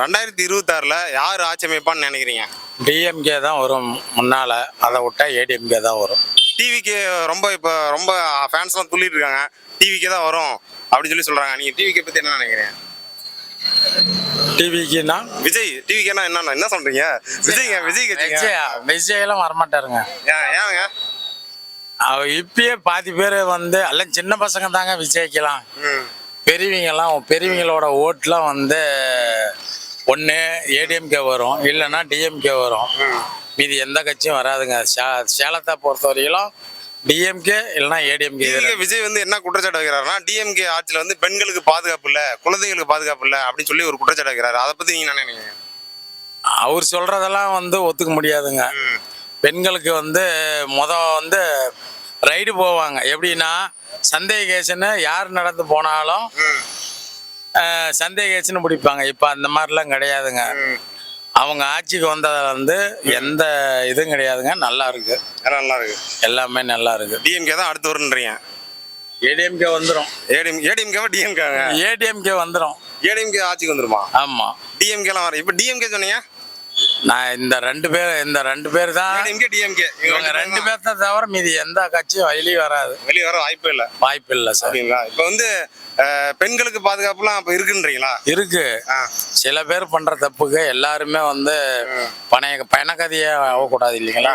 2026ல யார் ஆட்சி அமைப்பான்னு நினைக்கிறீங்க? டிஎம்கே தான் வரும் முன்னால், அதை விட்டா ஏடிஎம்கே தான் வரும். டிவிக்கு ரொம்ப ஃபேன்ஸ்லாம் துள்ளிட்டு இருக்காங்க, டிவிக்கே தான் வரும் அப்படின்னு சொல்லி சொல்கிறாங்க. நீங்கள் டிவிக்கே பற்றி என்ன நினைக்கிறீங்க? டிவிக்குன்னா டிவிக்கேனா என்ன சொல்கிறீங்க? விஜயெல்லாம் வரமாட்டாருங்க. ஏங்க? அவர் இப்பயே பாதி பேர் வந்து எல்லாம் சின்ன பசங்க தாங்க விஜய்க்கலாம். பெரியவங்களோட ஓட்டுலாம் வந்து ஒன்று ஏடிஎம்கே வரும், இல்லைன்னா டிஎம்கே வரும். மீதி எந்த கட்சியும் வராதுங்க. சேலத்தை பொறுத்த வரையிலும் டிஎம்கே இல்லைன்னா ஏடிஎம்கே. விஜய் வந்து என்ன குற்றச்சாட்டு வைக்கிறாருன்னா, டிஎம்கே ஆட்சியில் வந்து பெண்களுக்கு பாதுகாப்பு இல்லை, குழந்தைகளுக்கு பாதுகாப்பு இல்லை அப்படின்னு சொல்லி ஒரு குற்றச்சாட்டு வைக்கிறாரு. அதை பற்றி நீங்கள் என்ன நினைக்கிறீங்க? அவர் சொல்கிறதெல்லாம் வந்து ஒத்துக்க முடியாதுங்க. பெண்களுக்கு வந்து வந்து ரைடு போவாங்க. எப்படின்னா சந்தேகேஷன்னு யார் நடந்து போனாலும் சந்தேகேஷன்னு பிடிப்பாங்க. இப்போ அந்த மாதிரிலாம் கிடையாதுங்க. அவங்க ஆட்சிக்கு வந்ததில் வந்து எந்த இதுவும் கிடையாதுங்க. நல்லா இருக்கு, எல்லாமே நல்லா இருக்கு. டிஎம்கே தான் அடுத்து வருன்றீங்க? ஏடிஎம்கே வந்துடும். ஏடிஎம்கேவா டிஎம்கேங்க? ஏடிஎம்கே வந்துடும். ஏடிஎம்கே ஆட்சிக்கு வந்துருமா? ஆமாம். டிஎம்கேலாம் வர. இப்போ டிஎம்கே சொன்னீங்க. நான் இந்த ரெண்டு பேர் தான். டிஎம்கே இவங்க ரெண்டு பேர் தான் தவிர மீதி எந்த கட்சியும் வெளியே வர வாய்ப்பு இல்லை சார். இப்போ வந்து பெண்களுக்கு பாதுகாப்புலாம் அப்போ இருக்குன்றீங்களா? இருக்கு. சில பேர் பண்ற தப்புக்கு எல்லாருமே வந்து பணக்கதையே ஆகக்கூடாது இல்லைங்களா?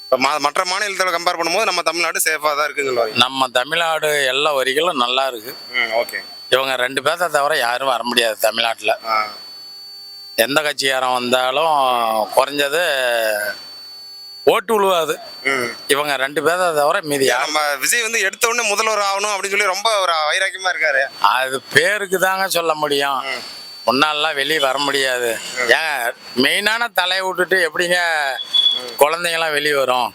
இப்போ மற்ற மாநிலத்தோட கம்பேர் பண்ணும்போது நம்ம தமிழ்நாடு சேஃபாக தான் இருக்குன்னு. நம்ம தமிழ்நாடு எல்லா வரிகளும் நல்லா இருக்கு. ஓகே. இவங்க ரெண்டு பேர்த்த தவிர யாரும் வர முடியாது தமிழ்நாட்டில். எந்த கட்சிக்காரன் வந்தாலும் குறைஞ்சது ஓட்டு விழுவாது. இவங்க ரெண்டு பேரை தவிர மீதி. நம்ம விஜய் வந்து எடுத்த உடனே முதல்வர் ஆகணும் அப்படின்னு சொல்லி ரொம்ப ஒரு வைராக்கியமா இருக்காரு. அது பேருக்கு தாங்க சொல்ல முடியும். முன்னாலாம் வெளியே வர முடியாது. ஏங்க மெயினான தலையை விட்டுட்டு எப்படிங்க குழந்தைங்களாம் வெளியே வரும்?